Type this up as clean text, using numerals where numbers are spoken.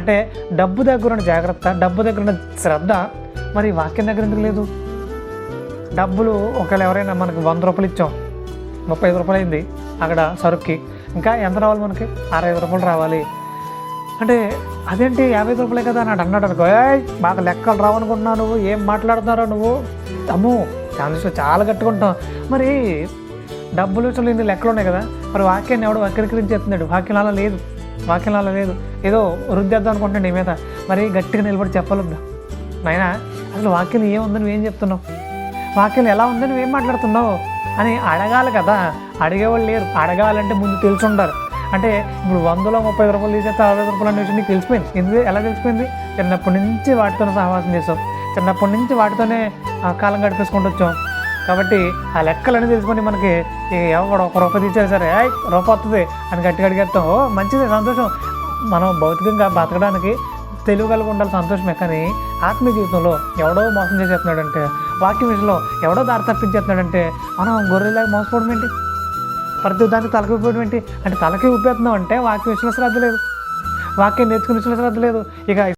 అంటే డబ్బు దగ్గర ఉన్న జాగ్రత్త, డబ్బు దగ్గర ఉన్న శ్రద్ధ మరి వాక్యం దగ్గర ఎందుకు లేదు? డబ్బులు ఒకవేళ ఎవరైనా మనకు 100 రూపాయలు ఇచ్చాం, 35 రూపాయలు అయింది అక్కడ సరుక్కి, ఇంకా ఎంత రావాలి మనకి? 65 రూపాయలు రావాలి అంటే అదేంటి 55 రూపాయలే కదా అని అన్నాడు అనుకో, బాగా లెక్కలు రావనుకుంటున్నావు నువ్వు, ఏం మాట్లాడుతున్నారో నువ్వు, అమ్మో ఫ్యామిలీస్లో చాలా కట్టుకుంటాం. మరి డబ్బులు విషయంలో ఇన్ని లెక్కలు ఉన్నాయి కదా, మరి వాక్యాన్ని ఎవడు వక్రీకరించి చెప్తున్నాడు? వాక్యం అలా లేదు, వాక్యం అలా లేదు. ఏదో వృద్ధిద్దాం అనుకుంటున్నాడు నీ మీద, మరి గట్టిగా నిలబడి చెప్పాలొద్దా నాయనా అసలు వాక్యం ఏముందని నువ్వేం చెప్తున్నావు, వాక్యం ఎలా ఉందని నువ్వేం మాట్లాడుతున్నావు అని అడగాలి కదా. అడిగేవాళ్ళు లేరు. అడగాలంటే ముందు తెలుసుంటారు. అంటే ఇప్పుడు 100లో 35 రూపాయలు తీసేస్తే 65 రూపాయలు అనే విషయం నీకు తెలిసిపోయింది. ఎందుకు ఎలా తెలిసిపోయింది? చిన్నప్పటి నుంచి వాటితోనే సహవాసం చేసాం, చిన్నప్పటి నుంచి వాటితోనే కాలం గడిపేసుకుంటూ వచ్చాం. కాబట్టి ఆ లెక్కలన్నీ తెలుసుకొని మనకి ఎవరు 1 రూపాయి తీసేది సరే రూపాయి వస్తుంది అని గట్టిగా అడిగేస్తాం. ఓ మంచిది, సంతోషం. మనం భౌతికంగా బతకడానికి తెలివి కలిగి ఉండాలి, సంతోషమే. కానీ ఆత్మీయ జీవితంలో ఎవడో మోసం చేసేస్తున్నాడంటే, వాక్యం విషయంలో ఎవడో దారి తప్పించేస్తున్నాడంటే మనం గొర్రెలాగా మోసపోవడం ఏంటి? ప్రతి దానికి తలకి ఊపిపోవడం ఏంటి? అంటే తలకి ఊపేస్తున్నాం అంటే వాక్యం విషయంలో శ్రద్ధ లేదు, వాక్యం నేర్చుకునే విషయంలో శ్రద్ధ లేదు. ఇక